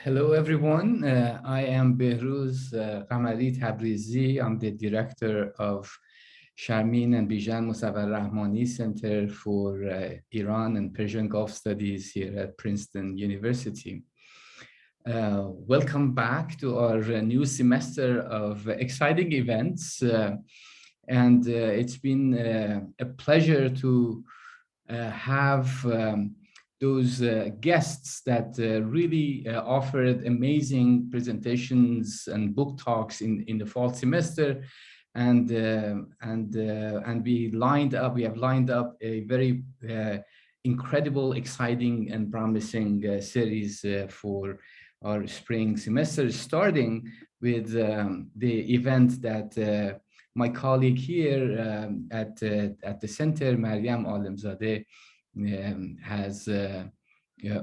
Hello, everyone. I am Behruz Qamari Tabrizi. I'm the director of Sharmin Bijan Mossavar-Rahmani Center for Iran and Persian Gulf Studies here at Princeton University. Welcome back to our new semester of exciting events. And it's been a pleasure to have those guests that really offered amazing presentations and book talks in the fall semester, and we have lined up a very incredible, exciting, and promising series for our spring semester, starting with the event that my colleague here at the center, Maryam Alemzadeh, has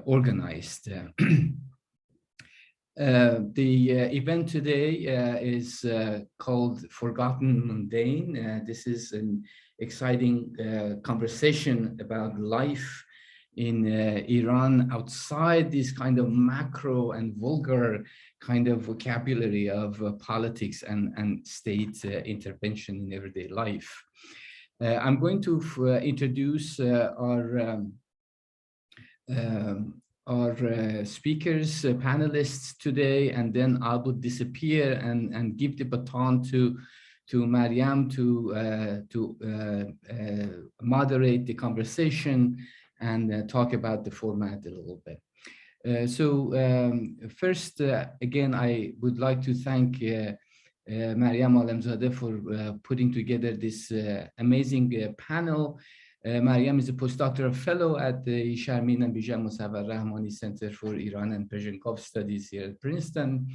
organized. The event today is called Forgotten Mundane. This is an exciting conversation about life in Iran outside this kind of macro and vulgar kind of vocabulary of politics and state intervention in everyday life. I'm going to introduce our speakers, panelists today, and then I would disappear and give the baton to Maryam to moderate the conversation and talk about the format a little bit. First, again, I would like to thank Maryam Alemzadeh for putting together this amazing panel. Maryam is a postdoctoral fellow at the Sharmin Bijan Mossavar-Rahmani Center for Iran and Persian Gulf Studies here at Princeton.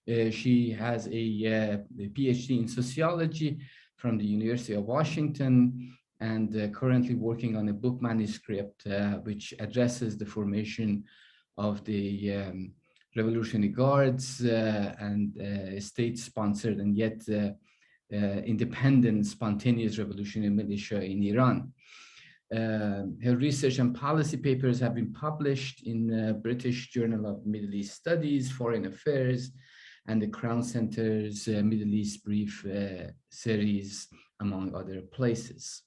She has a PhD in sociology from the University of Washington, and currently working on a book manuscript which addresses the formation of the Revolutionary Guards and state-sponsored and yet independent, spontaneous revolutionary militia in Iran. Her research and policy papers have been published in British Journal of Middle East Studies, Foreign Affairs, and the Crown Center's Middle East Brief series, among other places.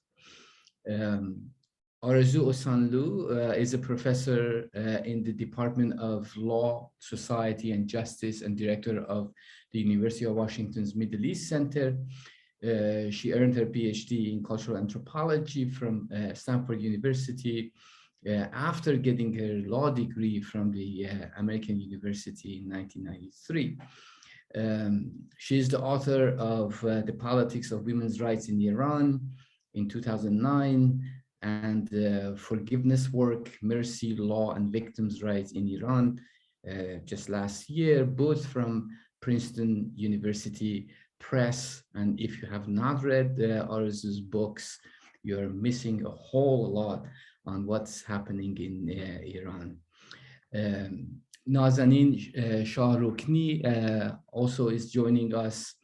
Arzoo Osanloo is a professor in the Department of Law, Society, and Justice and director of the University of Washington's Middle East Center. She earned her PhD in cultural anthropology from Stanford University after getting her law degree from the American University in 1993. She is the author of The Politics of Women's Rights in Iran in 2009, and forgiveness work, mercy, law, and victims' rights in Iran just last year, both from Princeton University Press. And if you have not read Arzoo's books, you're missing a whole lot on what's happening in Iran. Nazanin Shahrokni also is joining us,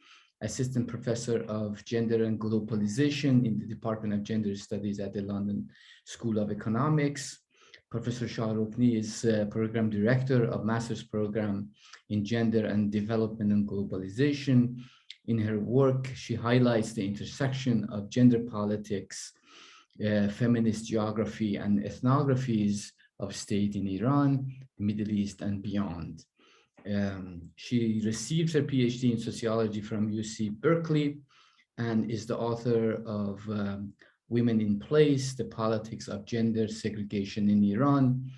Assistant Professor of Gender and Globalization in the Department of Gender Studies at the London School of Economics. Professor Shahrokni is Program Director of Master's Program in Gender and Development and Globalization. In her work, she highlights the intersection of gender politics, feminist geography, and ethnographies of state in Iran, the Middle East, and beyond. She received her PhD in sociology from UC Berkeley and is the author of Women in Place, The Politics of Gender Segregation in Iran,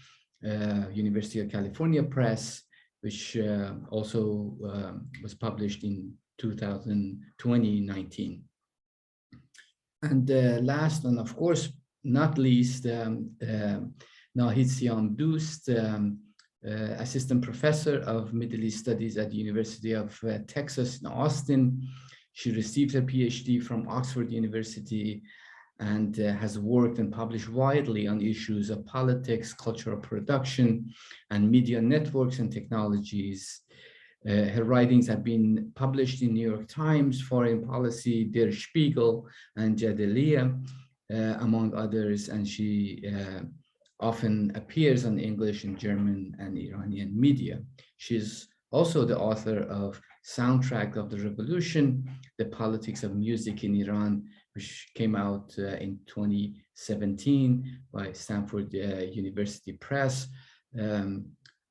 University of California Press, which also was published in 2019. And last, and of course, not least, Nahid Siamdoust, Assistant Professor of Middle East Studies at the University of Texas in Austin. She received her PhD from Oxford University and has worked and published widely on issues of politics, cultural production, and media networks and technologies. Her writings have been published in New York Times, Foreign Policy, Der Spiegel, and Jadeliya, among others, and she often appears on English and German and Iranian media. She's also the author of Soundtrack of the Revolution, The Politics of Music in Iran, which came out in 2017 by Stanford University Press.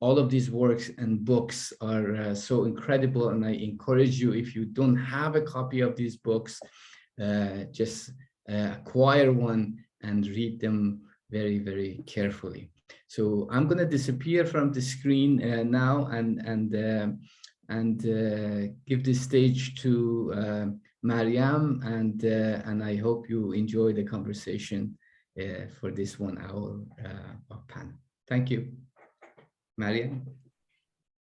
All of these works and books are so incredible, and I encourage you, if you don't have a copy of these books, just acquire one and read them very, very carefully. So I'm going to disappear from the screen now and give the stage to Maryam, and I hope you enjoy the conversation for this 1 hour of panel. Thank you. Maryam.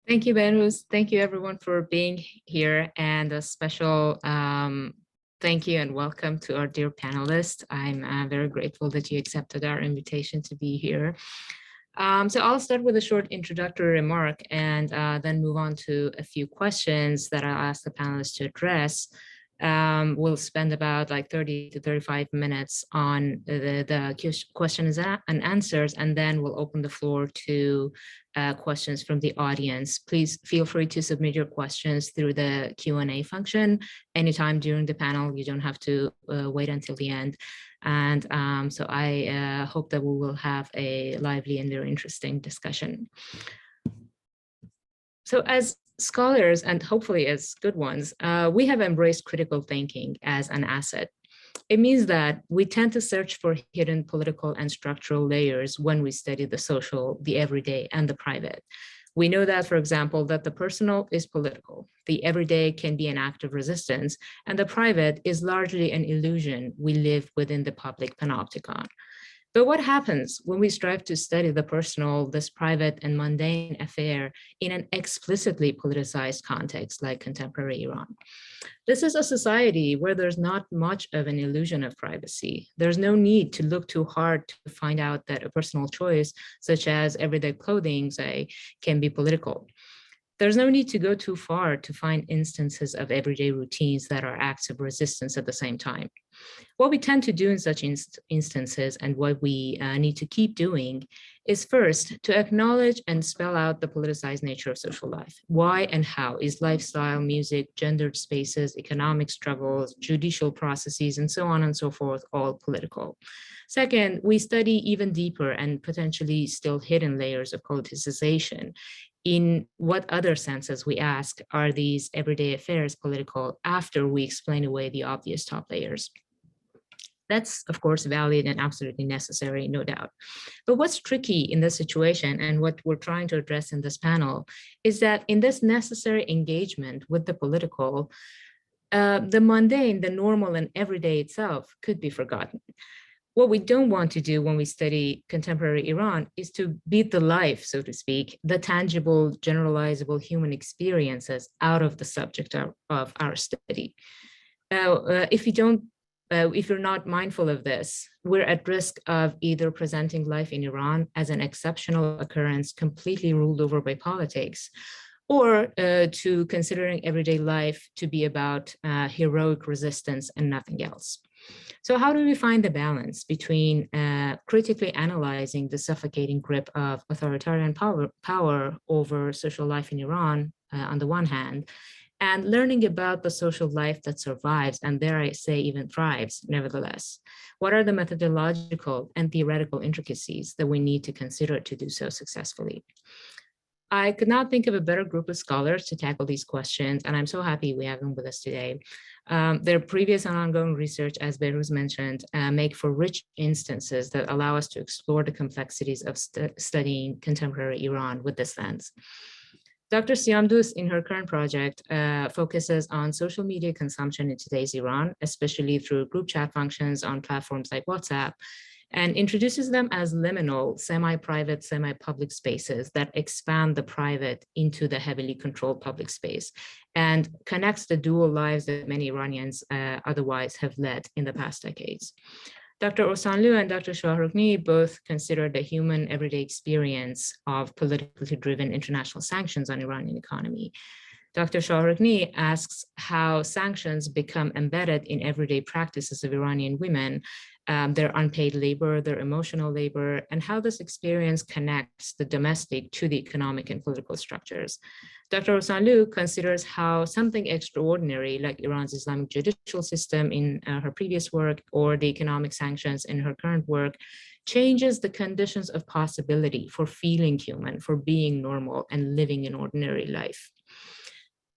Thank you, Behruz. Thank you, everyone, for being here, and a special thank you and welcome to our dear panelists. I'm very grateful that you accepted our invitation to be here. So I'll start with a short introductory remark and then move on to a few questions that I'll ask the panelists to address. We'll spend about like 30 to 35 minutes on the questions and answers, and then we'll open the floor to questions from the audience. Please feel free to submit your questions through the Q&A function anytime during the panel. You don't have to wait until the end. And so I hope that we will have a lively and very interesting discussion. So as scholars, and hopefully as good ones, we have embraced critical thinking as an asset. It means that we tend to search for hidden political and structural layers when we study the social, the everyday, and the private. We know that, for example, that the personal is political, the everyday can be an act of resistance, and the private is largely an illusion we live within the public panopticon. But what happens when we strive to study the personal, this private and mundane affair in an explicitly politicized context like contemporary Iran? This is a society where there's not much of an illusion of privacy. There's no need to look too hard to find out that a personal choice, such as everyday clothing, say, can be political. There's no need to go too far to find instances of everyday routines that are acts of resistance at the same time. What we tend to do in such instances, and what we need to keep doing, is first to acknowledge and spell out the politicized nature of social life. Why and how is lifestyle, music, gendered spaces, economic struggles, judicial processes, and so on and so forth all political? Second, we study even deeper and potentially still hidden layers of politicization. In what other senses, we ask, are these everyday affairs political after we explain away the obvious top layers? That's, of course, valid and absolutely necessary, no doubt. But what's tricky in this situation, and what we're trying to address in this panel, is that in this necessary engagement with the political, the mundane, the normal and everyday itself could be forgotten. What we don't want to do when we study contemporary Iran is to beat the life, so to speak, the tangible, generalizable human experiences out of the subject of our study. Now, if you're not mindful of this, we're at risk of either presenting life in Iran as an exceptional occurrence completely ruled over by politics, or to considering everyday life to be about heroic resistance and nothing else. So how do we find the balance between critically analyzing the suffocating grip of authoritarian power over social life in Iran on the one hand, and learning about the social life that survives, and dare I say even thrives, nevertheless? What are the methodological and theoretical intricacies that we need to consider to do so successfully? I could not think of a better group of scholars to tackle these questions, and I'm so happy we have them with us today. Their previous and ongoing research, as Behruz mentioned, make for rich instances that allow us to explore the complexities of studying contemporary Iran with this lens. Dr. Siamdoust, in her current project, focuses on social media consumption in today's Iran, especially through group chat functions on platforms like WhatsApp, and introduces them as liminal, semi-private, semi-public spaces that expand the private into the heavily controlled public space, and connects the dual lives that many Iranians otherwise have led in the past decades. Dr. Osanloo and Dr. Shahrokni both consider the human everyday experience of politically driven international sanctions on Iranian economy. Dr. Shahrokni asks how sanctions become embedded in everyday practices of Iranian women, their unpaid labor, their emotional labor, and how this experience connects the domestic to the economic and political structures. Dr. Osanloo considers how something extraordinary like Iran's Islamic judicial system in her previous work or the economic sanctions in her current work changes the conditions of possibility for feeling human, for being normal and living an ordinary life.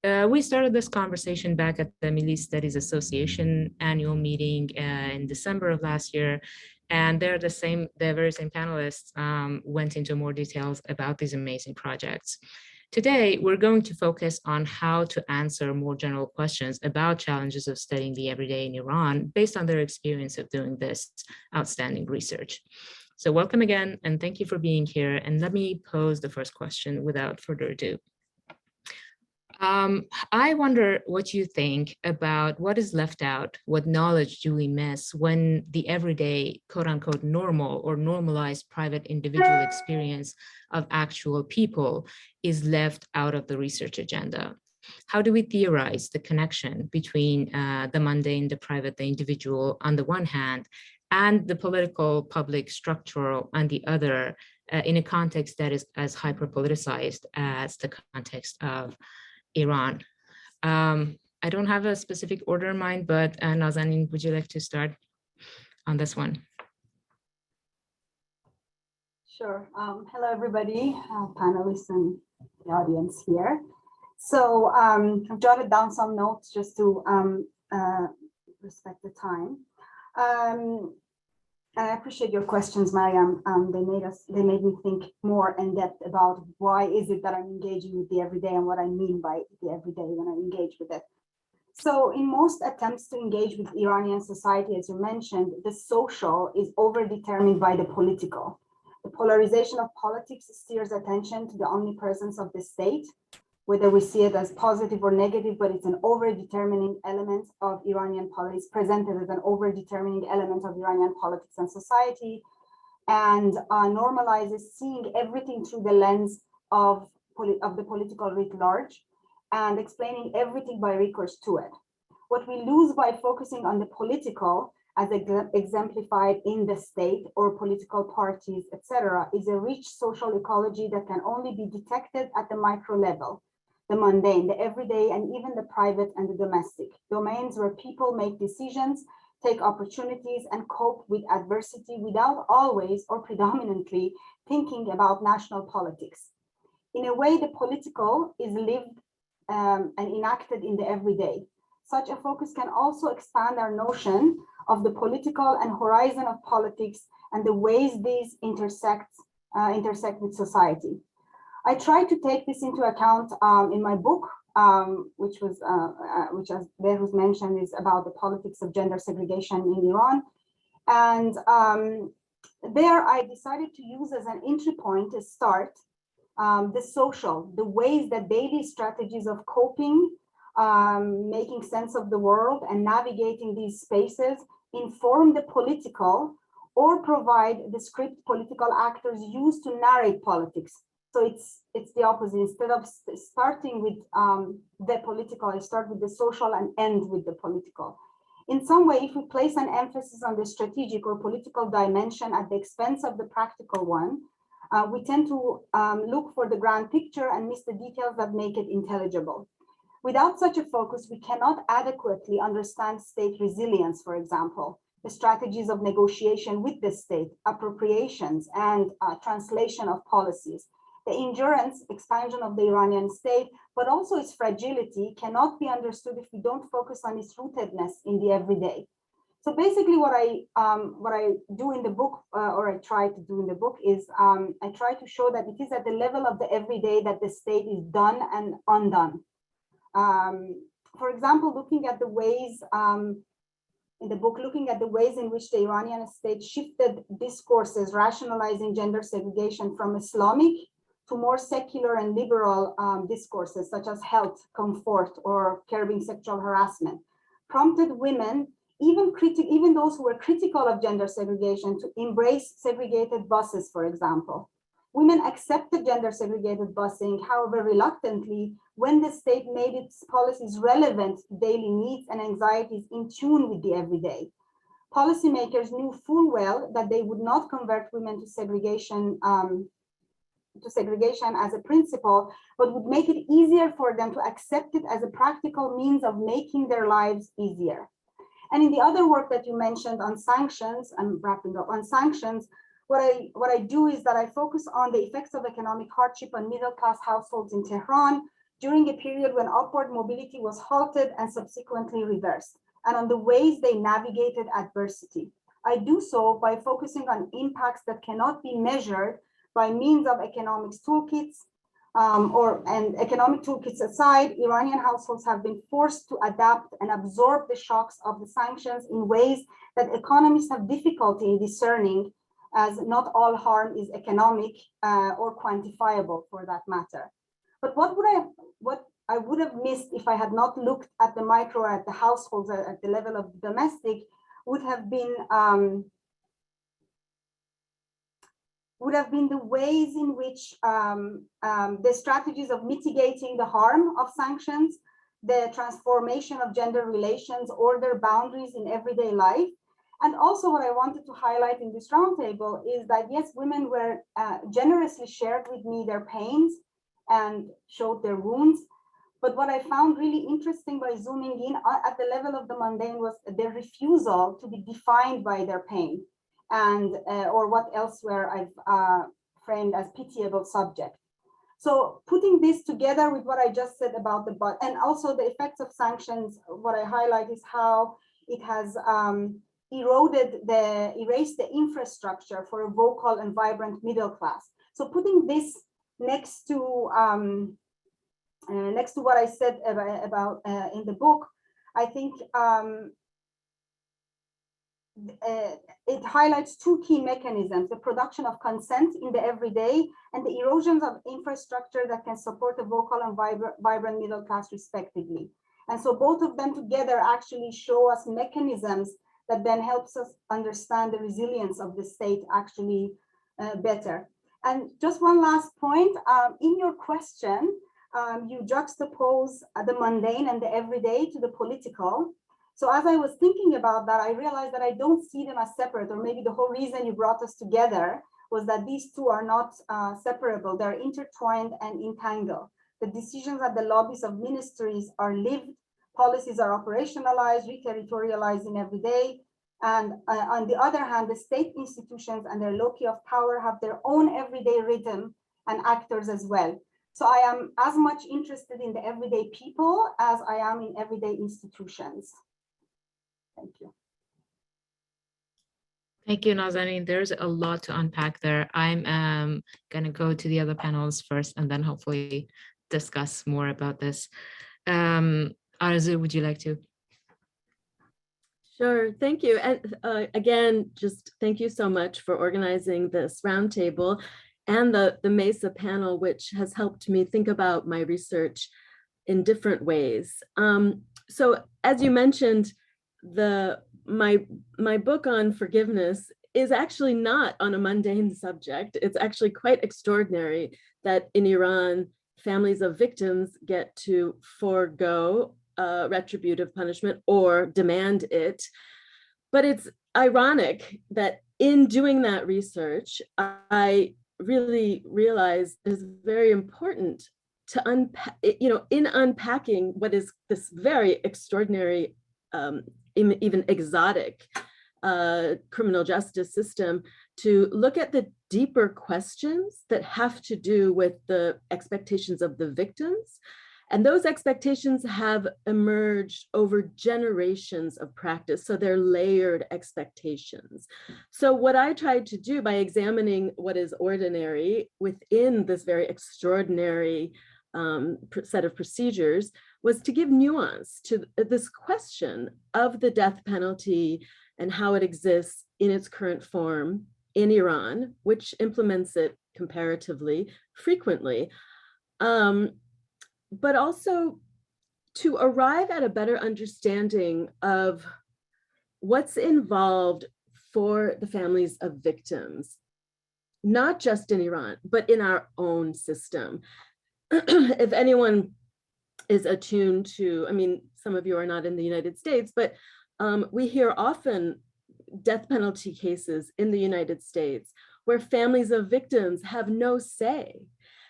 We started this conversation back at the Milli Studies Association annual meeting in December of last year. And the very same panelists went into more details about these amazing projects. Today, we're going to focus on how to answer more general questions about challenges of studying the everyday in Iran based on their experience of doing this outstanding research. So welcome again, and thank you for being here. And let me pose the first question without further ado. I wonder what you think about what is left out, what knowledge do we miss when the everyday quote unquote normal or normalized private individual experience of actual people is left out of the research agenda? How do we theorize the connection between the mundane, the private, the individual on the one hand, and the political, public, structural on the other in a context that is as hyper-politicized as the context of Iran? I don't have a specific order in mind, but Nazanin, would you like to start on this one? Sure. Hello, everybody, panelists and the audience here. So I've jotted down some notes just to respect the time. I appreciate your questions, Maryam. They made me think more in depth about why is it that I'm engaging with the everyday and what I mean by the everyday when I engage with it. So in most attempts to engage with Iranian society, as you mentioned, the social is overdetermined by the political. The polarization of politics steers attention to the omnipresence of the state, whether we see it as positive or negative, but it's an overdetermining element of Iranian politics, presented as an overdetermining element of Iranian politics and society, and normalizes seeing everything through the lens of the political writ large and explaining everything by recourse to it. What we lose by focusing on the political as exemplified in the state or political parties, etc., is a rich social ecology that can only be detected at the micro level. The mundane, the everyday, and even the private and the domestic domains where people make decisions, take opportunities, and cope with adversity without always or predominantly thinking about national politics. In a way, the political is lived and enacted in the everyday. Such a focus can also expand our notion of the political and horizon of politics and the ways these intersect with society. I try to take this into account in my book, which as Behruz mentioned, is about the politics of gender segregation in Iran. And there I decided to use as an entry point to start the social, the ways that daily strategies of coping, making sense of the world and navigating these spaces inform the political or provide the script political actors use to narrate politics. So it's the opposite. Instead of starting with the political, I start with the social and end with the political. In some way, if we place an emphasis on the strategic or political dimension at the expense of the practical one, we tend to look for the grand picture and miss the details that make it intelligible. Without such a focus, we cannot adequately understand state resilience, for example, the strategies of negotiation with the state, appropriations, and translation of policies. The endurance, expansion of the Iranian state, but also its fragility cannot be understood if we don't focus on its rootedness in the everyday. So basically what I do in the book, or I try to do in the book, is I try to show that it is at the level of the everyday that the state is done and undone. For example, looking at the ways, in the book, looking at the ways in which the Iranian state shifted discourses rationalizing gender segregation from Islamic to more secular and liberal discourses such as health, comfort, or curbing sexual harassment, prompted women, even those who were critical of gender segregation, to embrace segregated buses, for example. Women accepted gender segregated busing, however reluctantly, when the state made its policies relevant to daily needs and anxieties in tune with the everyday. Policymakers knew full well that they would not convert women to segregation as a principle, but would make it easier for them to accept it as a practical means of making their lives easier. And in the other work that you mentioned on sanctions, I'm wrapping up on sanctions, what I do is that I focus on the effects of economic hardship on middle-class households in Tehran during a period when upward mobility was halted and subsequently reversed, and on the ways they navigated adversity. I do so by focusing on impacts that cannot be measured by means of economics toolkits, and economic toolkits aside, Iranian households have been forced to adapt and absorb the shocks of the sanctions in ways that economists have difficulty in discerning, as not all harm is economic or quantifiable for that matter. But what I would have missed if I had not looked at the micro, at the households, at the level of domestic, would have been the ways in which the strategies of mitigating the harm of sanctions, the transformation of gender relations or their boundaries in everyday life. And also what I wanted to highlight in this roundtable is that yes, women were generously shared with me their pains and showed their wounds. But what I found really interesting by zooming in at the level of the mundane was their refusal to be defined by their pain, and or what elsewhere I've framed as pitiable subject. So putting this together with what I just said about and also the effects of sanctions, what I highlight is how it has erased the infrastructure for a vocal and vibrant middle class. So putting this next to what I said about in the book, I think it highlights two key mechanisms: the production of consent in the everyday and the erosions of infrastructure that can support a vocal and vibrant middle class respectively. And so both of them together actually show us mechanisms that then helps us understand the resilience of the state actually better. And just one last point, in your question, you juxtapose the mundane and the everyday to the political. So as I was thinking about that, I realized that I don't see them as separate, or maybe the whole reason you brought us together was that these two are not separable. They're intertwined and entangled. The decisions at the lobbies of ministries are lived, policies are operationalized, re-territorialized in every day. And on the other hand, the state institutions and their loci of power have their own everyday rhythm and actors as well. So I am as much interested in the everyday people as I am in everyday institutions. Thank you. Thank you, Nazanin. There's a lot to unpack there. I'm going to go to the other panels first and then hopefully discuss more about this. Arzoo, would you like to? Sure, thank you. And again, just thank you so much for organizing this roundtable and the MESA panel, which has helped me think about my research in different ways. So as you mentioned, my book on forgiveness is actually not on a mundane subject. It's actually quite extraordinary that in Iran, families of victims get to forego retributive punishment or demand it. But it's ironic that in doing that research, I really realized it's very important to unpack, in unpacking what is this very extraordinary, even exotic criminal justice system, to look at the deeper questions that have to do with the expectations of the victims. And those expectations have emerged over generations of practice. So they're layered expectations. So what I tried to do by examining what is ordinary within this very extraordinary set of procedures was to give nuance to this question of the death penalty and how it exists in its current form in Iran, which implements it comparatively frequently. But also to arrive at a better understanding of what's involved for the families of victims not just in Iran, but in our own system. If anyone is attuned to, I mean, some of you are not in the United States, but we hear often death penalty cases in the United States where families of victims have no say.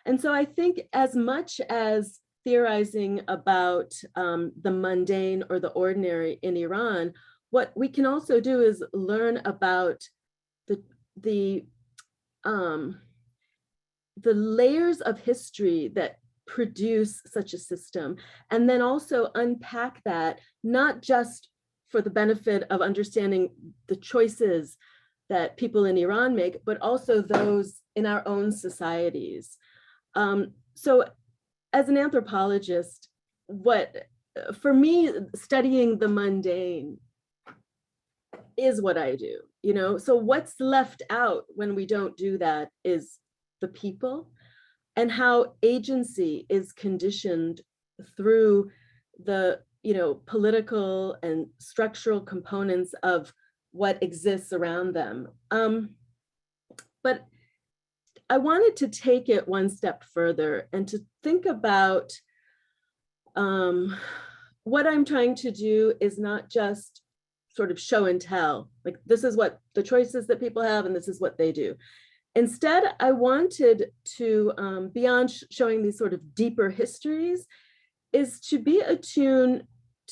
And so I think as much as theorizing about the mundane or the ordinary in Iran, what we can also do is learn about the layers of history that produce such a system, and then also unpack that, not just for the benefit of understanding the choices that people in Iran make, but also those in our own societies. So as an anthropologist, for me, studying the mundane is what I do, you know? So what's left out when we don't do that is the people, and how agency is conditioned through the, you know, political and structural components of what exists around them. But I wanted to take it one step further and to think about what I'm trying to do is not just sort of show and tell, like this is what the choices that people have and this is what they do. Instead, I wanted to, beyond showing these sort of deeper histories, is to be attuned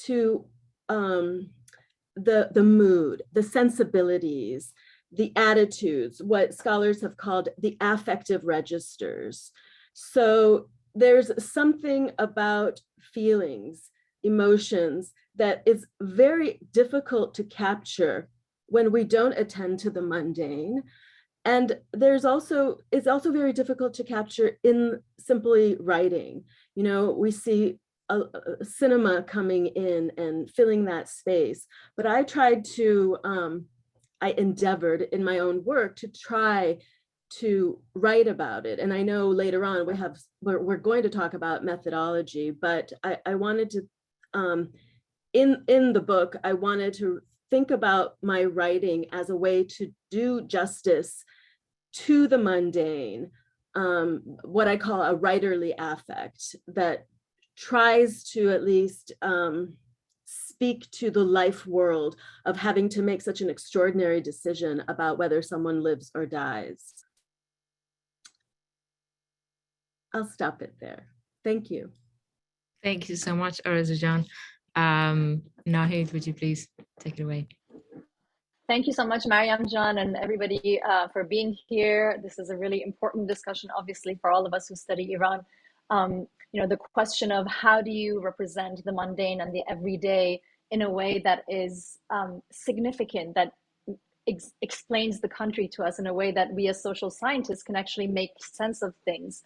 to the mood, the sensibilities, the attitudes, what scholars have called the affective registers. So there's something about feelings, emotions, that is very difficult to capture when we don't attend to the mundane. And it's also very difficult to capture in simply writing. You know, we see a cinema coming in and filling that space, but I tried to, I endeavored in my own work to try to write about it. And I know later on we're going to talk about methodology, but I wanted to, in the book, I wanted to think about my writing as a way to do justice to the mundane, what I call a writerly affect that tries to at least speak to the life world of having to make such an extraordinary decision about whether someone lives or dies. I'll stop it there. Thank you. Thank you so much, Arzoo. Nahid, would you please take it away? Thank you so much, Maryam, John, and everybody for being here. This is a really important discussion, obviously, for all of us who study Iran. You know, the question of how do you represent the mundane and the everyday in a way that is significant, that explains the country to us in a way that we as social scientists can actually make sense of things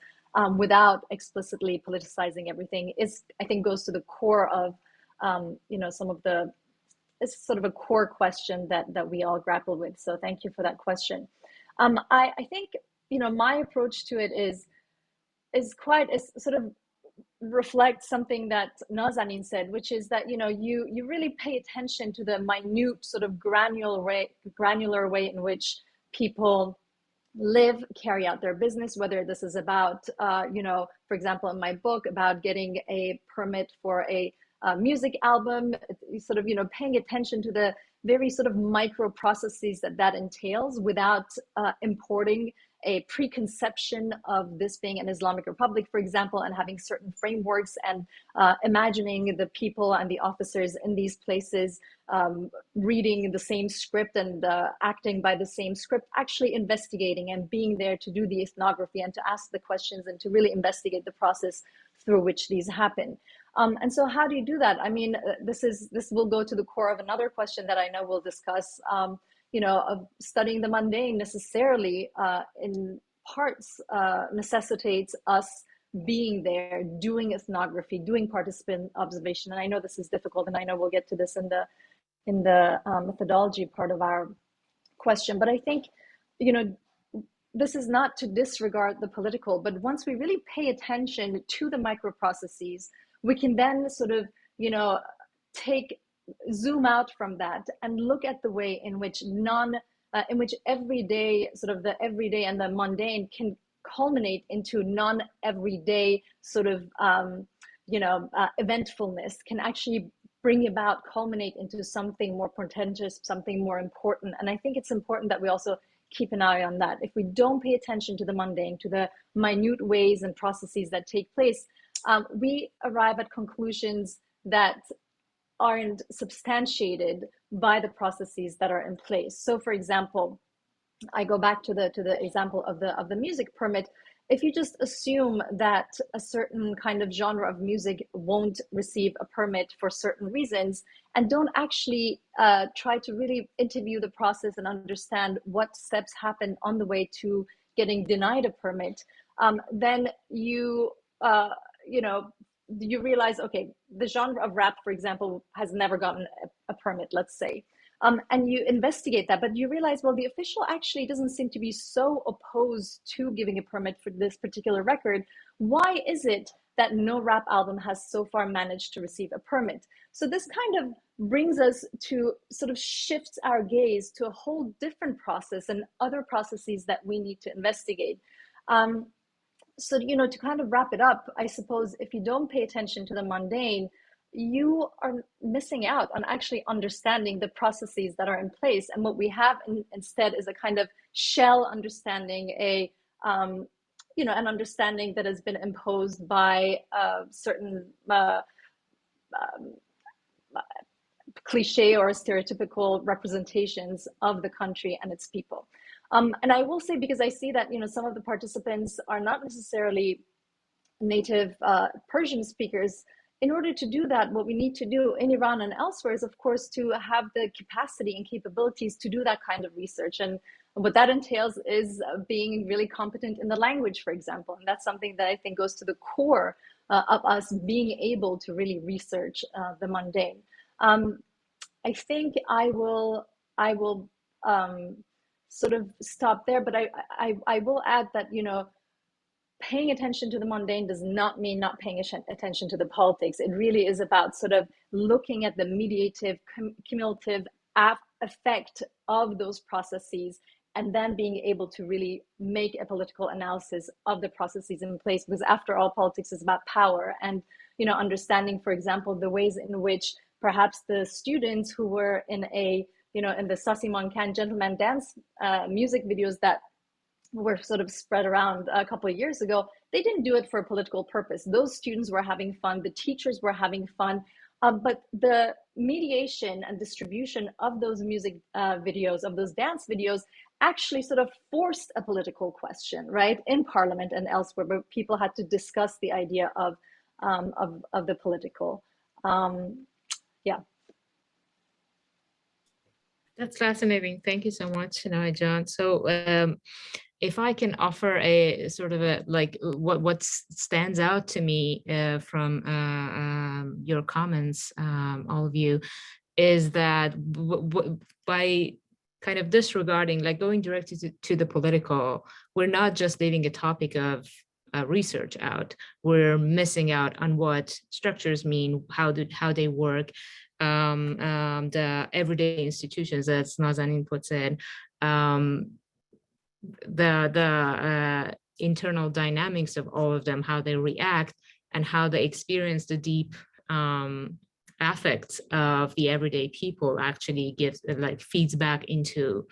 without explicitly politicizing everything, is, I think, goes to the core of, you know, some of the, it's sort of a core question that we all grapple with. So thank you for that question. I think, you know, my approach to it is sort of reflects something that Nazanin said, which is that, you know, you really pay attention to the minute sort of granular way in which people live, carry out their business, whether this is about, you know, for example, in my book, about getting a permit for a music album, sort of, you know, paying attention to the very sort of micro processes that entails without importing a preconception of this being an Islamic Republic, for example, and having certain frameworks and imagining the people and the officers in these places reading the same script and acting by the same script, actually investigating and being there to do the ethnography and to ask the questions and to really investigate the process through which these happen. And so how do you do that? I mean, this will go to the core of another question that I know we'll discuss, you know, of studying the mundane necessarily in parts necessitates us being there, doing ethnography, doing participant observation. And I know this is difficult, and I know we'll get to this in the methodology part of our question. But I think, you know, this is not to disregard the political, but once we really pay attention to the microprocesses, we can then sort of, you know, zoom out from that and look at the way in which in which everyday, sort of the everyday and the mundane can culminate into non-everyday sort of, eventfulness, can actually bring about, culminate into something more portentous, something more important. And I think it's important that we also keep an eye on that. If we don't pay attention to the mundane, to the minute ways and processes that take place, we arrive at conclusions that aren't substantiated by the processes that are in place. So, for example, I go back to the example of the music permit. If you just assume that a certain kind of genre of music won't receive a permit for certain reasons, and don't actually try to really interview the process and understand what steps happen on the way to getting denied a permit, then you realize, okay, the genre of rap, for example, has never gotten a permit, let's say. And you investigate that, but you realize, well, the official actually doesn't seem to be so opposed to giving a permit for this particular record. Why is it that no rap album has so far managed to receive a permit? So this kind of brings us to sort of shifts our gaze to a whole different process and other processes that we need to investigate. So, to kind of wrap it up, I suppose if you don't pay attention to the mundane, you are missing out on actually understanding the processes that are in place. And what we have instead is a kind of shell understanding, an understanding that has been imposed by certain cliche or stereotypical representations of the country and its people. And I will say, because I see that, some of the participants are not necessarily native Persian speakers. In order to do that, what we need to do in Iran and elsewhere is, of course, to have the capacity and capabilities to do that kind of research. And what that entails is being really competent in the language, for example. And that's something that I think goes to the core of us being able to really research the mundane. I think I will sort of stop there, but I will add that, paying attention to the mundane does not mean not paying attention to the politics. It really is about sort of looking at the mediative, cumulative effect of those processes, and then being able to really make a political analysis of the processes in place. Because after all, politics is about power, and understanding, for example, the ways in which perhaps the students who were in in the Sasi Mankan gentleman dance music videos that were sort of spread around a couple of years ago, they didn't do it for a political purpose. Those students were having fun, the teachers were having fun, but the mediation and distribution of those music videos, of those dance videos, actually sort of forced a political question, right, in Parliament and elsewhere, where people had to discuss the idea of the political. Yeah. That's fascinating. Thank you so much, Bijan. So if I can offer a sort of what stands out to me from your comments, all of you, is that by kind of disregarding, going directly to the political, we're not just leaving a topic of research out. We're missing out on what structures mean, how they work, the everyday institutions, as Nazanin puts it, the internal dynamics of all of them, how they react, and how they experience the deep affects of the everyday people actually gives, feeds back into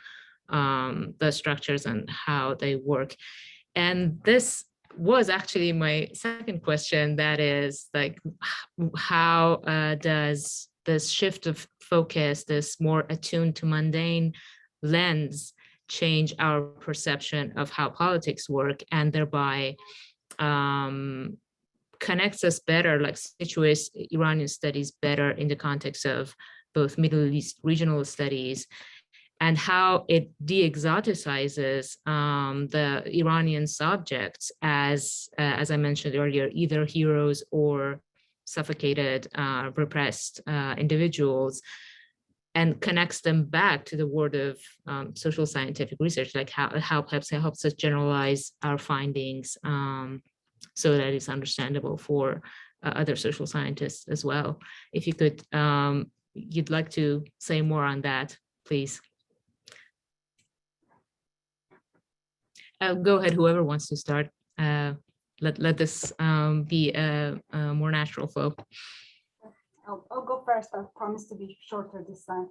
the structures and how they work. And this was actually my second question, that is, how does this shift of focus, this more attuned to mundane lens, change our perception of how politics work, and thereby connects us better, situates Iranian studies better in the context of both Middle East regional studies, and how it de-exoticizes the Iranian subjects as I mentioned earlier, either heroes or suffocated, repressed individuals, and connects them back to the world of social scientific research, how it helps us generalize our findings so that it's understandable for other social scientists as well. If you could, you'd like to say more on that, please. Go ahead, whoever wants to start. Let this be a more natural flow. I'll go first. I promise to be shorter this time.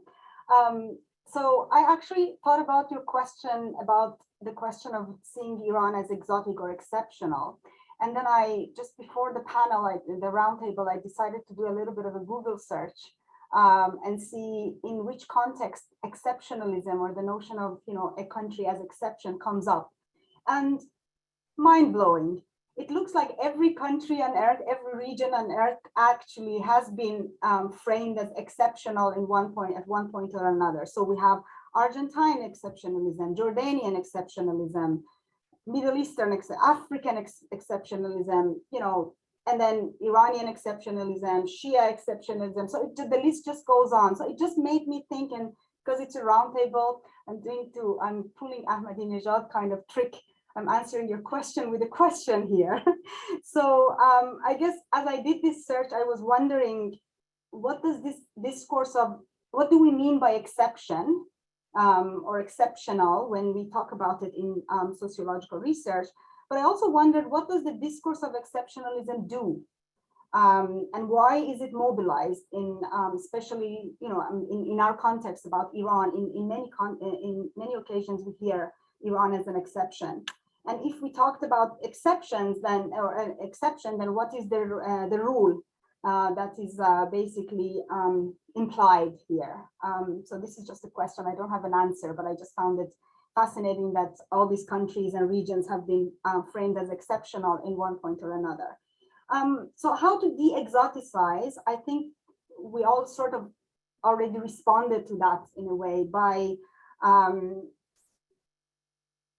So I actually thought about your question about the question of seeing Iran as exotic or exceptional. And then just before the panel, the roundtable, I decided to do a little bit of a Google search and see in which context exceptionalism or the notion of, a country as exception comes up. And mind-blowing. It looks like every country on earth, every region on earth actually has been framed as exceptional at one point or another. So we have Argentine exceptionalism, Jordanian exceptionalism, Middle Eastern, African exceptionalism, and then Iranian exceptionalism, Shia exceptionalism. So the list just goes on. So it just made me think, and because it's a roundtable, I'm pulling Ahmadinejad kind of trick. I'm answering your question with a question here. So I guess as I did this search, I was wondering, what does this discourse of, what do we mean by exception or exceptional when we talk about it in sociological research? But I also wondered, what does the discourse of exceptionalism do? And why is it mobilized in, especially, in our context about Iran? In many occasions, we hear Iran as an exception. And if we talked about exceptions, then or an exception, then what is the rule that is basically implied here? So this is just a question. I don't have an answer, but I just found it fascinating that all these countries and regions have been framed as exceptional in one point or another. So how to de-exoticize? I think we all sort of already responded to that in a way by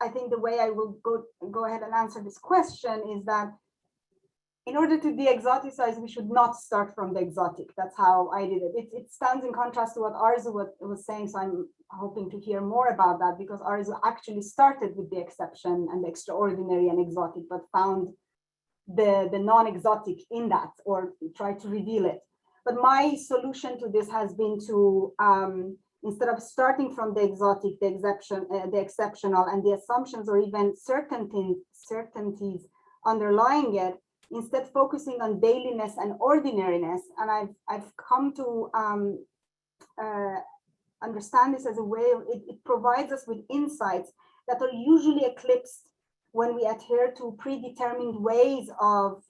I think the way I will go ahead and answer this question is that in order to de-exoticize, we should not start from the exotic. That's how I did it. It stands in contrast to what Arzoo was saying, so I'm hoping to hear more about that, because Arzoo actually started with the exception and the extraordinary and exotic, but found the non-exotic in that, or tried to reveal it. But my solution to this has been to instead of starting from the exotic, the exceptional, and the assumptions or even certainties underlying it, instead focusing on dailiness and ordinariness. And I've come to understand this as a way of, it provides us with insights that are usually eclipsed when we adhere to predetermined ways of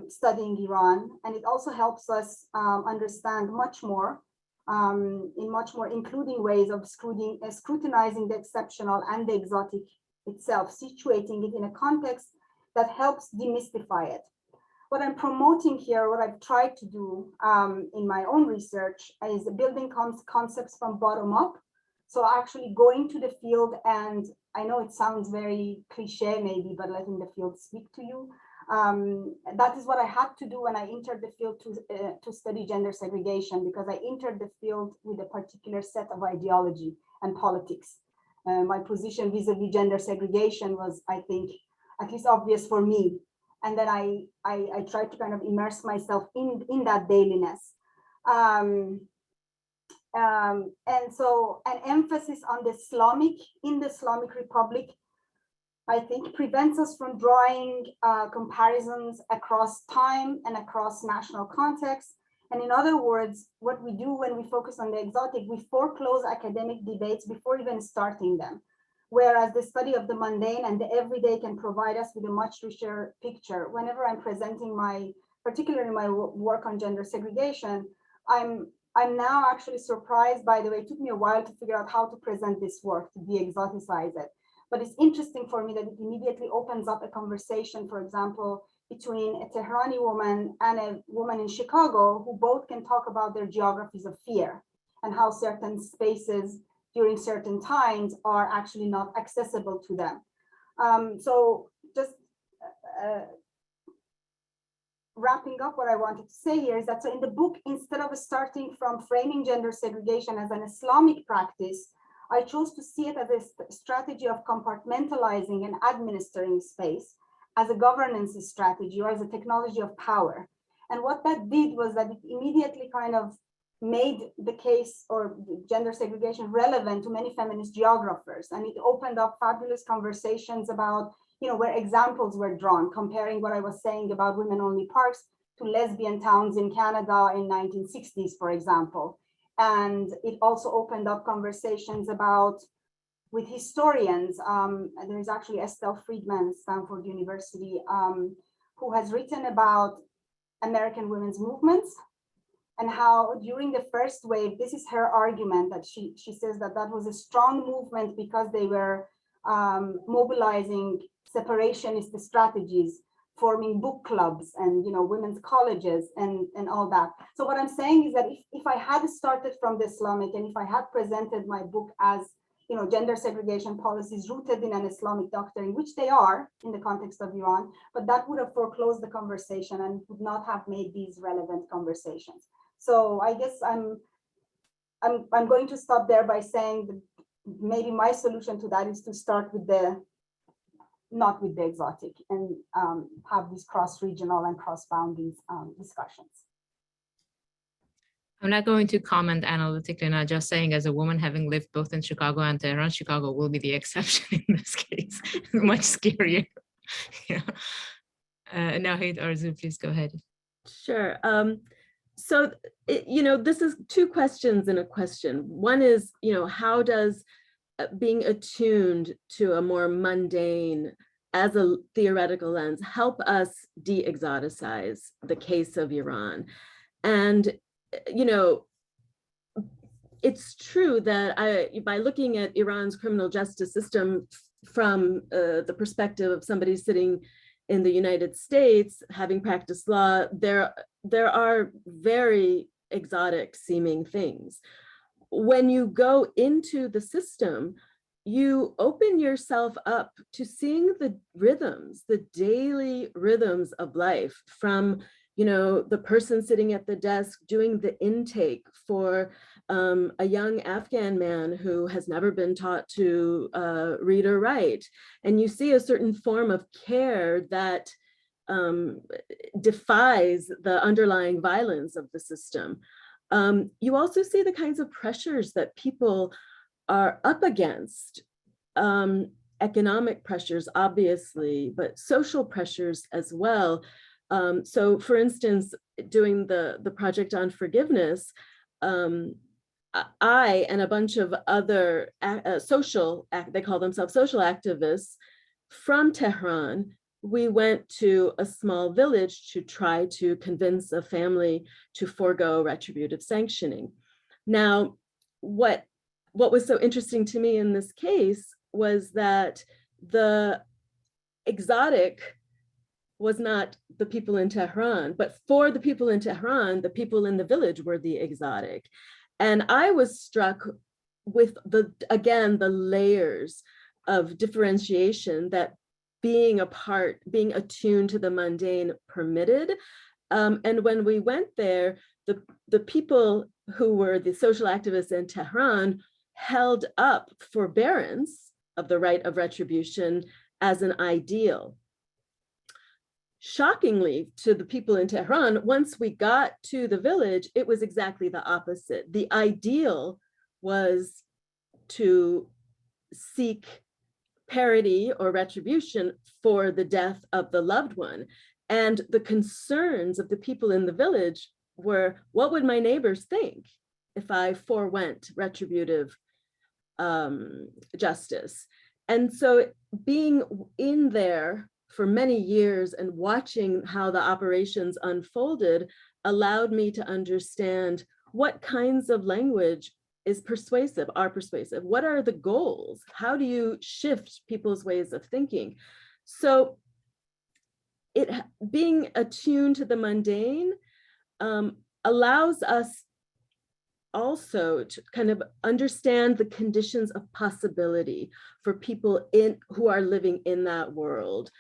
studying Iran. And it also helps us understand much more in much more including ways of scrutinizing the exceptional and the exotic itself, situating it in a context that helps demystify it. What I'm promoting here, what I've tried to do in my own research, is building concepts from bottom up. So actually going to the field, and I know it sounds very cliche maybe, but letting the field speak to you. That is what I had to do when I entered the field to study gender segregation, because I entered the field with a particular set of ideology and politics. My position vis-a-vis gender segregation was, I think, at least obvious for me. And then I tried to kind of immerse myself in that dailiness. And so an emphasis on the Islamic Republic, I think, prevents us from drawing comparisons across time and across national contexts. And in other words, what we do when we focus on the exotic, we foreclose academic debates before even starting them. Whereas the study of the mundane and the everyday can provide us with a much richer picture. Whenever I'm presenting particularly my work on gender segregation, I'm now actually surprised, by the way. It took me a while to figure out how to present this work, to de-exoticize it. But it's interesting for me that it immediately opens up a conversation, for example, between a Tehrani woman and a woman in Chicago, who both can talk about their geographies of fear and how certain spaces during certain times are actually not accessible to them. So just wrapping up, what I wanted to say here is that, so in the book, instead of starting from framing gender segregation as an Islamic practice, I chose to see it as a strategy of compartmentalizing and administering space, as a governance strategy or as a technology of power. And what that did was that it immediately kind of made the case or gender segregation relevant to many feminist geographers. And it opened up fabulous conversations about, where examples were drawn, comparing what I was saying about women-only parks to lesbian towns in Canada in 1960s, for example. And it also opened up conversations with historians. There is actually Estelle Friedman, Stanford University, who has written about American women's movements and how during the first wave, this is her argument, that she says that was a strong movement because they were mobilizing separationist strategies, forming book clubs and women's colleges and all that. So what I'm saying is that if I had started from the Islamic, and if I had presented my book as gender segregation policies rooted in an Islamic doctrine, which they are in the context of Iran, but that would have foreclosed the conversation and would not have made these relevant conversations. So I guess I'm going to stop there by saying that maybe my solution to that is to start with not with the exotic, and have these cross-regional and cross-boundaries discussions. I'm not going to comment analytically, not just saying as a woman having lived both in Chicago and Tehran, Chicago will be the exception in this case. Much scarier. Yeah. Now, Arzoo, please go ahead. Sure. So, this is two questions in a question. One is, how does being attuned to a more mundane as a theoretical lens help us de-exoticize the case of Iran? And it's true that by looking at Iran's criminal justice system from the perspective of somebody sitting in the United States, having practiced law, there are very exotic seeming things. When you go into the system, you open yourself up to seeing the rhythms, the daily rhythms of life, from the person sitting at the desk doing the intake for a young Afghan man who has never been taught to read or write. And you see a certain form of care that defies the underlying violence of the system. You also see the kinds of pressures that people are up against, economic pressures, obviously, but social pressures as well. So for instance, doing the project on forgiveness, I and a bunch of other they call themselves social activists from Tehran, we went to a small village to try to convince a family to forego retributive sanctioning. Now, what was so interesting to me in this case was that the exotic was not the people in Tehran, but for the people in Tehran, the people in the village were the exotic. And I was struck with the layers of differentiation that being attuned to the mundane permitted. And when we went there, the people who were the social activists in Tehran held up forbearance of the right of retribution as an ideal. Shockingly to the people in Tehran, once we got to the village, it was exactly the opposite. The ideal was to seek parity or retribution for the death of the loved one. And the concerns of the people in the village were, what would my neighbors think if I forewent retributive justice? And so being in there for many years and watching how the operations unfolded allowed me to understand what kinds of language are persuasive. What are the goals? How do you shift people's ways of thinking? So being attuned to the mundane allows us also to kind of understand the conditions of possibility for people who are living in that world.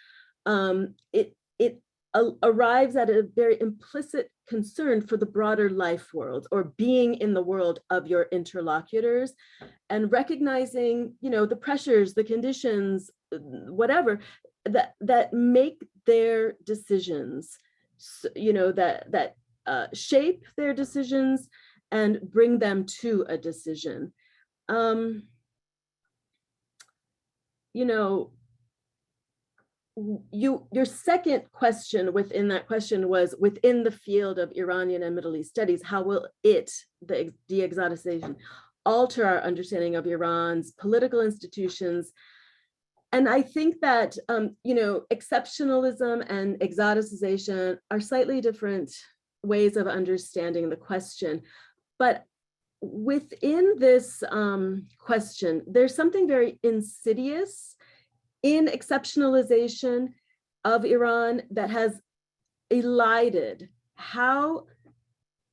It arrives at a very implicit concern for the broader life world, or being in the world of your interlocutors, and recognizing, the pressures, the conditions, whatever, that make their decisions, that shape their decisions, and bring them to a decision. You know, your second question within that question was, within the field of Iranian and Middle East studies, how will the de-exoticize, alter our understanding of Iran's political institutions? And I think that, you know, exceptionalism and exoticization are slightly different ways of understanding the question. But within this question, there's something very insidious in exceptionalization of Iran that has elided how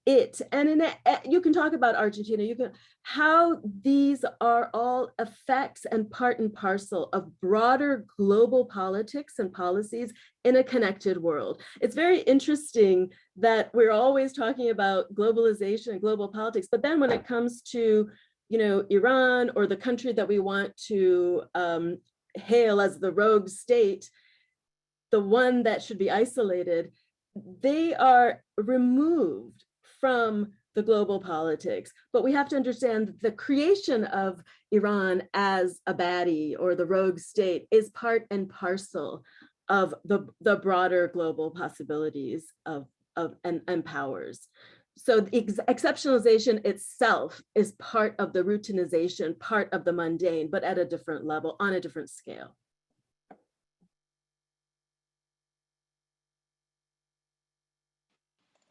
it, and you can talk about Argentina, how these are all effects and part and parcel of broader global politics and policies in a connected world. It's very interesting that we're always talking about globalization and global politics, but then when it comes to, you know, Iran or the country that we want to hail as the rogue state, the one that should be isolated, they are removed from the global politics. But we have to understand that the creation of Iran as a baddie or the rogue state is part and parcel of the broader global possibilities and powers. So the exceptionalization itself is part of the routinization, part of the mundane, but at a different level, on a different scale.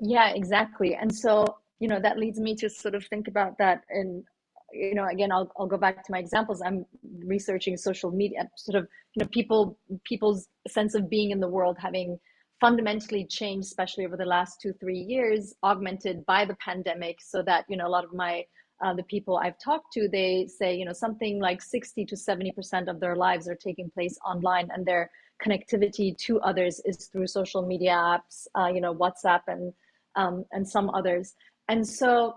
Yeah, exactly. And so, you know, that leads me to sort of think about that. And, you know, again, I'll go back to my examples. I'm researching social media, sort of, you know, people's sense of being in the world having fundamentally changed, especially over the last 2-3 years, augmented by the pandemic. So that, you know, a lot of my the people I've talked to, they say, you know, something like 60 to 70% of their lives are taking place online, and their connectivity to others is through social media apps, you know, WhatsApp and some others. And so,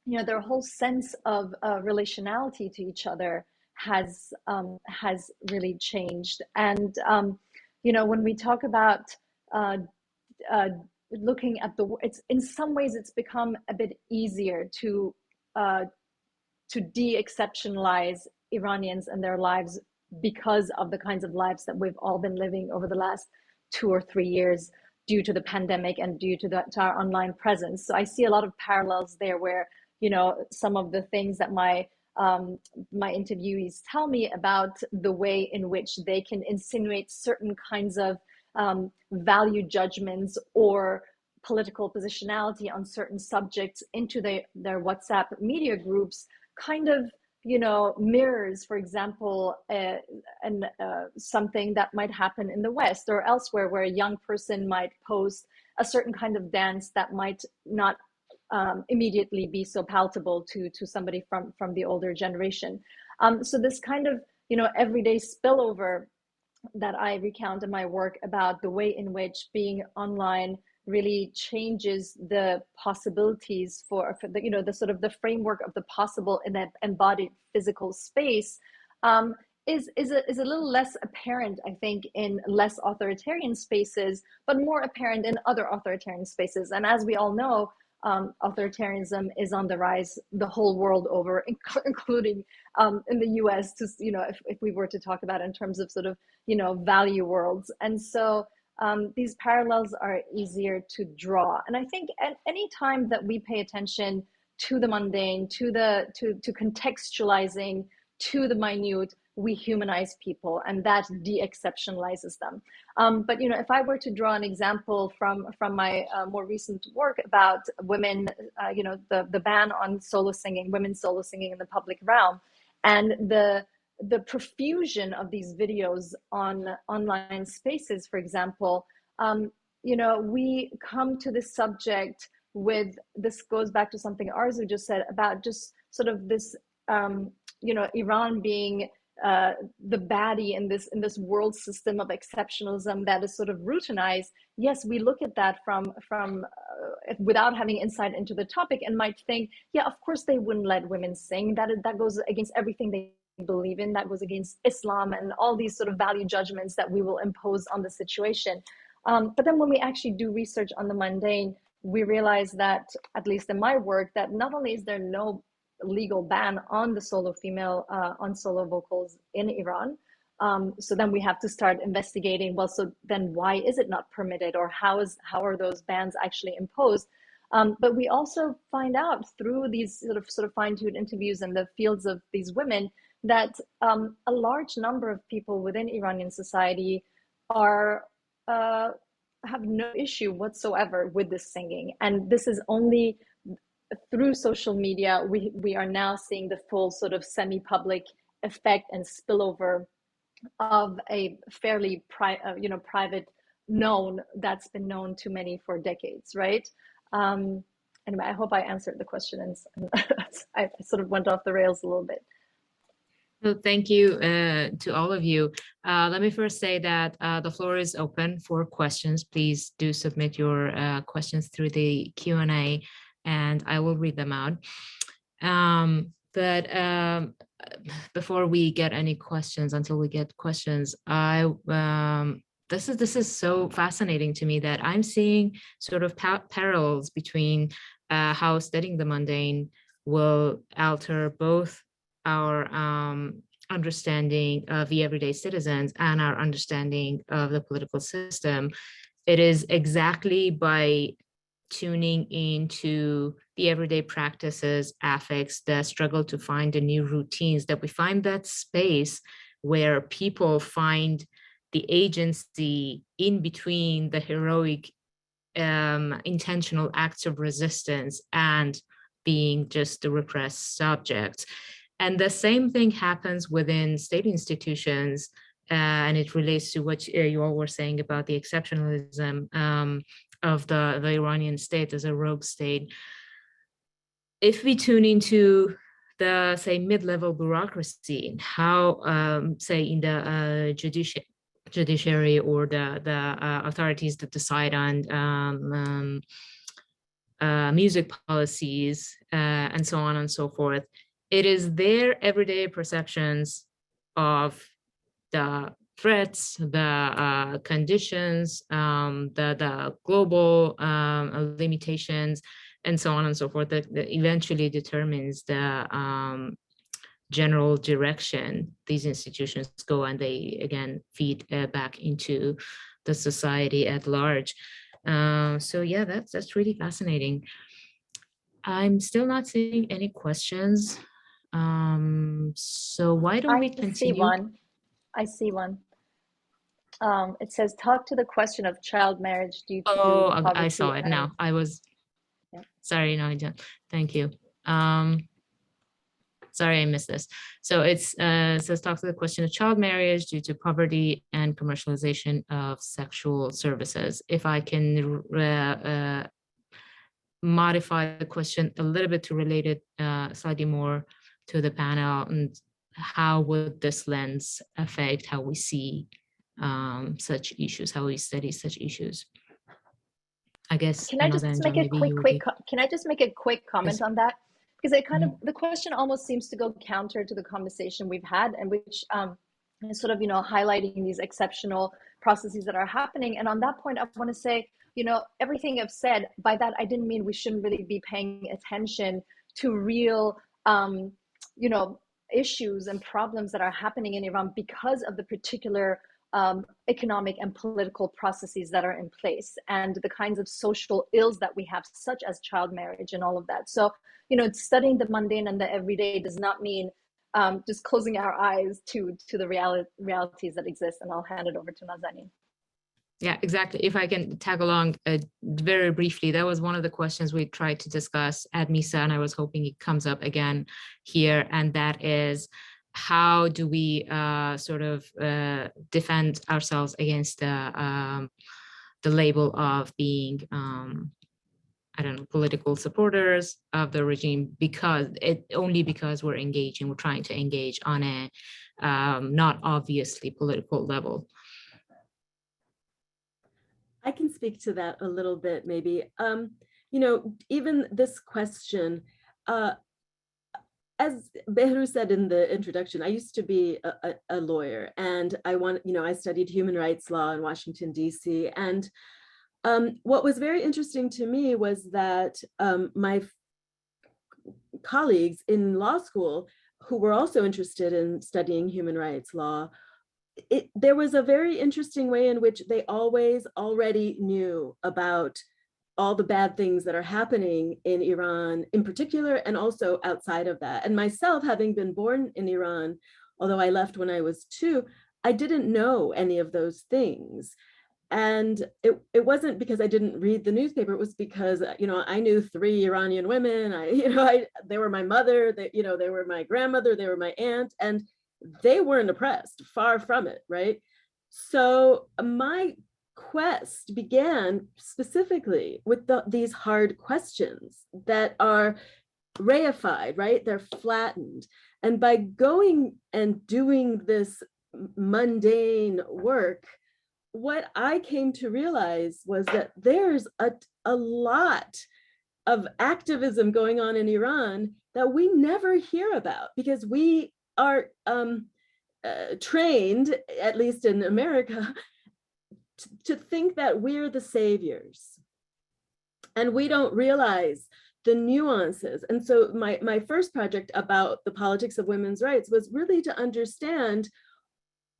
you know, their whole sense of relationality to each other has really changed. And you know, when we talk about looking at it's in some ways it's become a bit easier to de-exceptionalize Iranians and their lives because of the kinds of lives that we've all been living over the last 2 or 3 years due to the pandemic and due to our online presence. So I see a lot of parallels there where, you know, some of the things that my interviewees tell me about the way in which they can insinuate certain kinds of value judgments or political positionality on certain subjects into their WhatsApp media groups kind of, you know, mirrors, for example, something that might happen in the West or elsewhere, where a young person might post a certain kind of dance that might not immediately be so palatable to somebody from the older generation. So this kind of, you know, everyday spillover that I recount in my work about the way in which being online really changes the possibilities for the, you know, the sort of the framework of the possible in that embodied physical space is a little less apparent, I think, in less authoritarian spaces, but more apparent in other authoritarian spaces. And as we all know, authoritarianism is on the rise the whole world over, including in the US, to, you know, if we were to talk about in terms of sort of, you know, value worlds. And so these parallels are easier to draw. And I think at any time that we pay attention to the mundane, to contextualizing, to the minute, we humanize people, and that de-exceptionalizes them. But, you know, if I were to draw an example from my more recent work about women, you know, the ban on solo singing, women solo singing in the public realm, and the profusion of these videos on online spaces, for example, you know, we come to this subject with, this goes back to something Arzoo just said about just sort of this, you know, Iran being the baddie in this world system of exceptionalism that is sort of routinized. Yes, we look at that from without having insight into the topic and might think, yeah, of course they wouldn't let women sing. That goes against everything they believe in. That goes against Islam and all these sort of value judgments that we will impose on the situation. But then when we actually do research on the mundane, we realize that, at least in my work, that not only is there no legal ban on the solo female, on solo vocals in Iran, so then we have to start investigating, well, so then why is it not permitted, or how are those bans actually imposed? But we also find out through these sort of fine-tuned interviews in the fields of these women that a large number of people within Iranian society are have no issue whatsoever with this singing, and this is only through social media we are now seeing the full sort of semi-public effect and spillover of a fairly private known that's been known to many for decades, right? Anyway, I hope I answered the question, and I sort of went off the rails a little bit. So thank you to all of you. Let me first say that the floor is open for questions. Please do submit your questions through the Q&A, and I will read them out. But before we get any questions, until we get questions, this is so fascinating to me that I'm seeing sort of parallels between how studying the mundane will alter both our understanding of the everyday citizens and our understanding of the political system. It is exactly by tuning into the everyday practices, affects, the struggle to find the new routines, that we find that space where people find the agency in between the heroic intentional acts of resistance and being just the repressed subjects. And the same thing happens within state institutions, and it relates to what you all were saying about the exceptionalism of the Iranian state as a rogue state. If we tune into the, say, mid-level bureaucracy, how, say, in the judiciary or the authorities that decide on music policies and so on and so forth, it is their everyday perceptions of the threats, the conditions, the global limitations, and so on and so forth, that eventually determines the general direction these institutions go, and they again feed back into the society at large. So yeah, that's really fascinating. I'm still not seeing any questions. So why don't we continue? I see one. It says, talk to the question of child marriage due to poverty. I saw it now. I was, yeah. Sorry, no, I don't. Thank you. Sorry, I missed this. So it says, talk to the question of child marriage due to poverty and commercialization of sexual services. If I can modify the question a little bit to relate it slightly more to the panel, and how would this lens affect how we see such issues, how we study such issues? I guess. Can I just make a quick comment on that? Because it kind of, the question almost seems to go counter to the conversation we've had, and which is sort of, highlighting these exceptional processes that are happening. And on that point, I want to say, everything I've said, by that, I didn't mean we shouldn't really be paying attention to real, issues and problems that are happening in Iran because of the particular economic and political processes that are in place, and the kinds of social ills that we have, such as child marriage and all of that. So, studying the mundane and the everyday does not mean just closing our eyes to the realities that exist. And I'll hand it over to Nazanin. Yeah, exactly. If I can tag along very briefly, that was one of the questions we tried to discuss at MISA, and I was hoping it comes up again here, and that is, how do we sort of defend ourselves against the label of being, I don't know, political supporters of the regime, because we're engaging, we're trying to engage on a not obviously political level. I can speak to that a little bit, maybe. Even this question, as Behru said in the introduction, I used to be a lawyer, and I studied human rights law in Washington, D.C. And What was very interesting to me was that my colleagues in law school who were also interested in studying human rights law, there was a very interesting way in which they always already knew about all the bad things that are happening in Iran in particular, and also outside of that. And myself, having been born in Iran, although I left when I was 2, I didn't know any of those things. And it wasn't because I didn't read the newspaper. It was because, you know, I knew 3 Iranian women. They were my mother, they were my grandmother, they were my aunt, and they weren't oppressed, far from it, right? So my quest began specifically with these hard questions that are reified, right? They're flattened. And by going and doing this mundane work, what I came to realize was that there's a lot of activism going on in Iran that we never hear about, because we are trained, at least in America, to think that we're the saviors. And we don't realize the nuances. And so my first project about the politics of women's rights was really to understand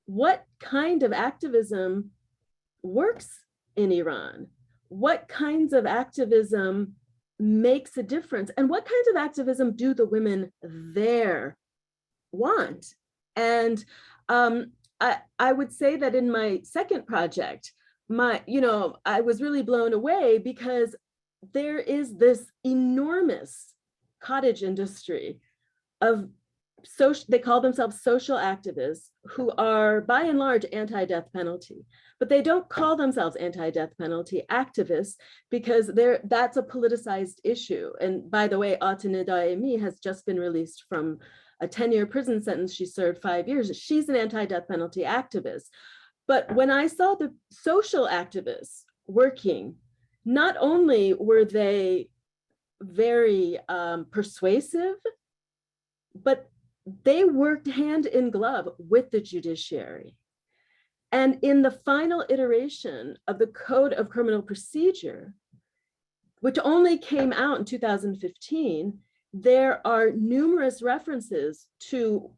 what kind of activism works in Iran, what kinds of activism makes a difference, and what kinds of activism do the women there want. And I would say that in my second project, I was really blown away because there is this enormous cottage industry of they call themselves social activists who are by and large anti-death penalty, but they don't call themselves anti-death penalty activists because that's a politicized issue. And by the way, Attuned has just been released from a 10-year prison sentence. She served 5 years. She's an anti-death penalty activist. But when I saw the social activists working, not only were they very persuasive, but they worked hand in glove with the judiciary. And in the final iteration of the Code of Criminal Procedure, which only came out in 2015, there are numerous references to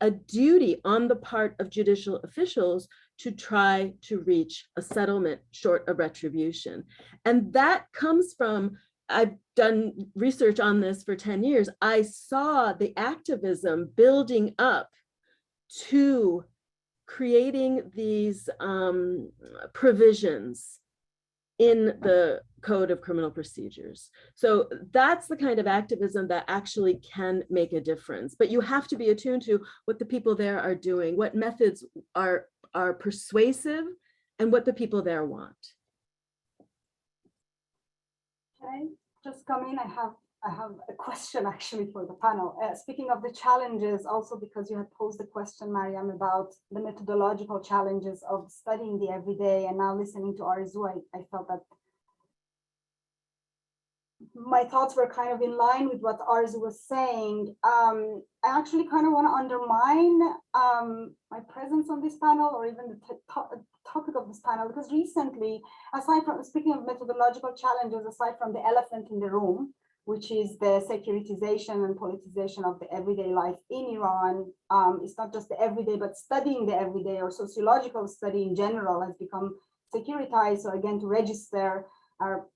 a duty on the part of judicial officials to try to reach a settlement short of retribution. And that comes from, I've done research on this for 10 years. I saw the activism building up to creating these provisions in the Code of Criminal Procedures. So that's the kind of activism that actually can make a difference. But you have to be attuned to what the people there are doing, what methods are persuasive, and what the people there want. Can I just come in? I have a question actually for the panel. Speaking of the challenges, also because you had posed the question, Maryam, about the methodological challenges of studying the everyday, and now listening to Arzoo, I felt that my thoughts were kind of in line with what Arzoo was saying. I actually kind of want to undermine my presence on this panel, or even the topic of this panel, because recently, aside from speaking of methodological challenges, aside from the elephant in the room, which is the securitization and politicization of the everyday life in Iran, it's not just the everyday, but studying the everyday or sociological study in general has become securitized. So again, to register,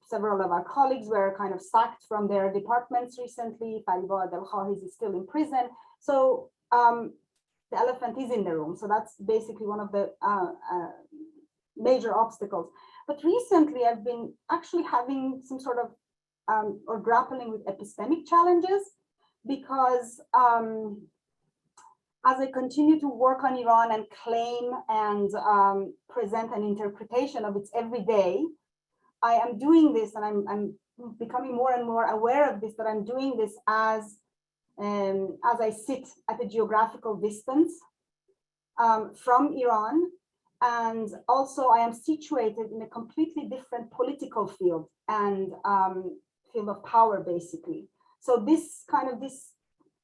several of our colleagues were kind of sacked from their departments recently. Fariba Adelkhahiz is still in prison. So the elephant is in the room. So that's basically one of the major obstacles. But recently I've been actually having some sort of or grappling with epistemic challenges, because as I continue to work on Iran and claim and present an interpretation of its everyday, I am doing this, and I'm becoming more and more aware of this, that I'm doing this as I sit at a geographical distance from Iran. And also I am situated in a completely different political field and field of power, basically. So this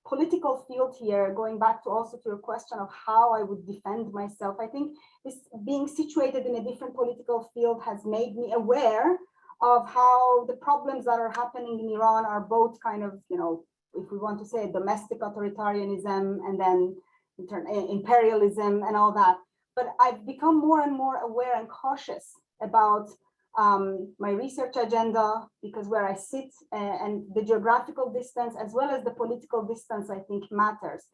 political field here, going back to also to your question of how I would defend myself, I think this being situated in a different political field has made me aware of how the problems that are happening in Iran are both kind of, you know, if we want to say domestic authoritarianism and then imperialism and all that. But I've become more and more aware and cautious about my research agenda, because where I sit and the geographical distance as well as the political distance, I think matters.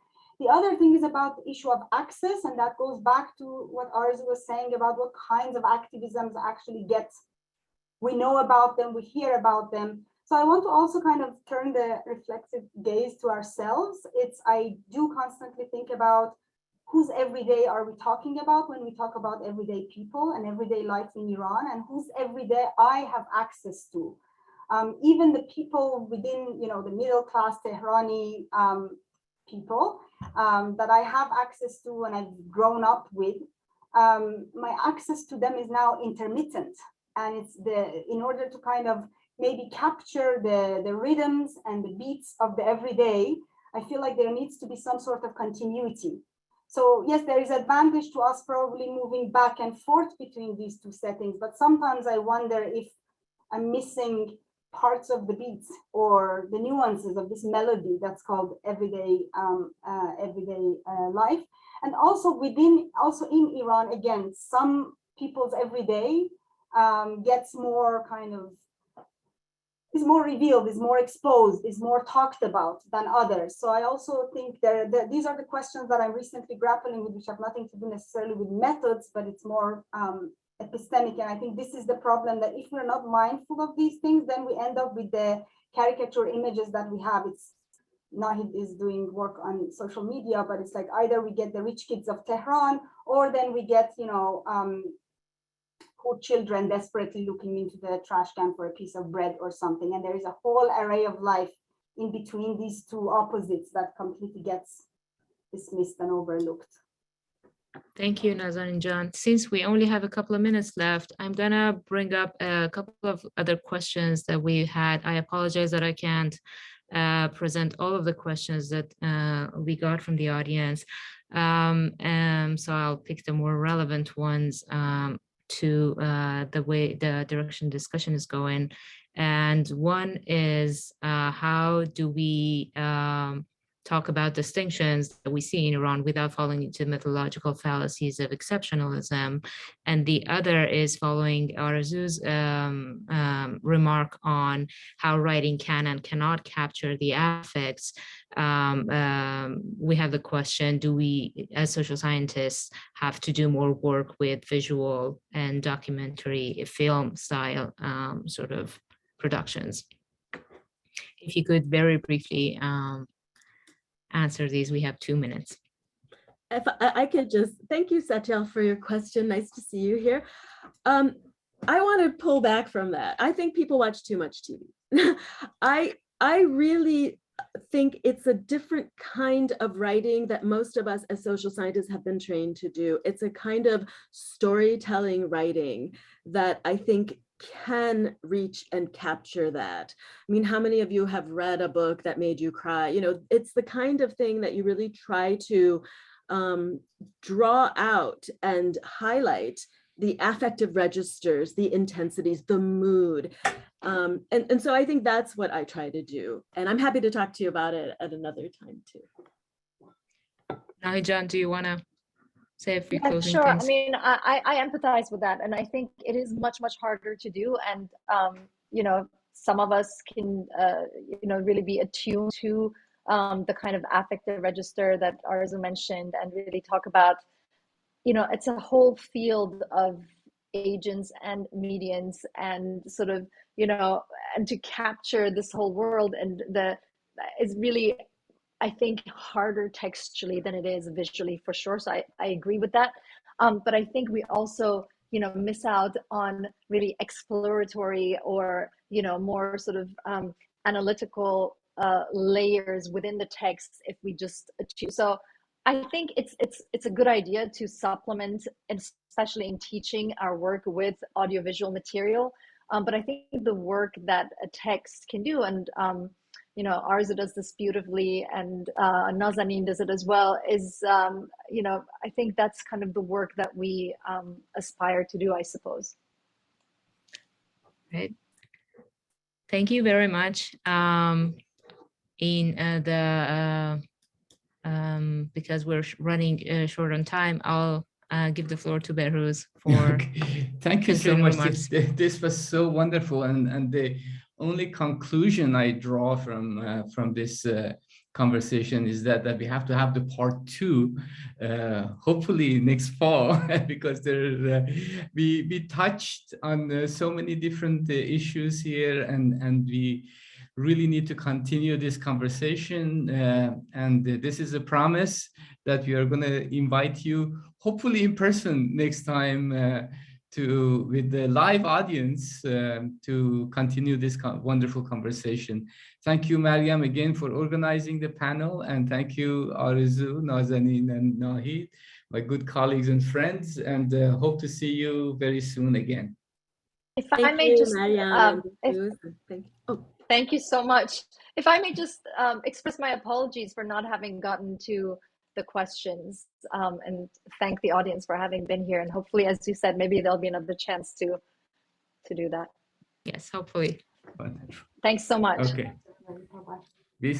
The other thing is about the issue of access, and that goes back to what Arzoo was saying about what kinds of activisms actually we know about them, we hear about them. So I want to also kind of turn the reflexive gaze to ourselves. I do constantly think about whose everyday are we talking about when we talk about everyday people and everyday life in Iran, and whose everyday I have access to. Even the people within, you know, the middle class Tehrani people that I have access to and I've grown up with, my access to them is now intermittent. And it's in order to kind of maybe capture the rhythms and the beats of the everyday, I feel like there needs to be some sort of continuity. So yes, there is advantage to us probably moving back and forth between these two settings, but sometimes I wonder if I'm missing parts of the beats or the nuances of this melody that's called everyday life. And also in Iran, again, some people's everyday gets more kind of, is more revealed, is more exposed, is more talked about than others. So I also think these are the questions that I'm recently grappling with, which have nothing to do necessarily with methods, but it's more epistemic. And I think this is the problem, that if we're not mindful of these things, then we end up with the caricature images that we have. It's Nahid is doing work on social media, but it's like either we get the rich kids of Tehran, or then we get, you know, poor children desperately looking into the trash can for a piece of bread or something. And there is a whole array of life in between these two opposites that completely gets dismissed and overlooked. Thank you, Nazanin John. Since we only have a couple of minutes left, I'm gonna bring up a couple of other questions that we had. I apologize that I can't present all of the questions that we got from the audience. So I'll pick the more relevant ones to the way the direction discussion is going. And one is how do we talk about distinctions that we see in Iran without falling into methodological fallacies of exceptionalism? And the other is following Arzoo's remark on how writing can and cannot capture the affects. We have the question, do we as social scientists have to do more work with visual and documentary film style sort of productions? If you could very briefly answer these, we have 2 minutes. If I could just, thank you, Satyal, for your question. Nice to see you here. I want to pull back from that. I think people watch too much TV. I really think it's a different kind of writing that most of us as social scientists have been trained to do. It's a kind of storytelling writing that I think can reach and capture that. I mean, how many of you have read a book that made you cry? You know, it's the kind of thing that you really try to draw out and highlight the affective registers, the intensities, the mood. And so I think that's what I try to do. And I'm happy to talk to you about it at another time too. Nahijan, do you want to say a few closing sure. things? I mean, I empathize with that. And I think it is much, much harder to do. And, you know, some of us can, you know, really be attuned to the kind of affective register that Arzoo mentioned, and really talk about, you know, it's a whole field of agents and medians and sort of, you know, and to capture this whole world and is really, I think, harder textually than it is visually, for sure. So I agree with that. But I think we also, you know, miss out on really exploratory or, you know, more sort of analytical layers within the text if we just choose. So I think it's a good idea to supplement, especially in teaching, our work with audiovisual material. But I think the work that a text can do, and Arzoo does this beautifully, and Nazanin does it as well, is, I think that's kind of the work that we aspire to do, I suppose. Right. Thank you very much. Because we're running short on time, I'll give the floor to Behruz for Thank you so much. This was so wonderful, and the only conclusion I draw from this conversation is that we have to have the part 2, hopefully next fall, because we touched on so many different issues here, and we really need to continue this conversation. And this is a promise that we are going to invite you, hopefully in person next time, with the live audience, to continue this wonderful conversation. Thank you, Maryam, again for organizing the panel, and thank you, Arzoo, Nazanin, and Nahid, my good colleagues and friends, and hope to see you very soon again. If I may just, Thank you so much. If I may just express my apologies for not having gotten to the questions, and thank the audience for having been here. And hopefully, as you said, maybe there'll be another chance to do that. Yes, hopefully. Thanks so much. Okay. Bye-bye. This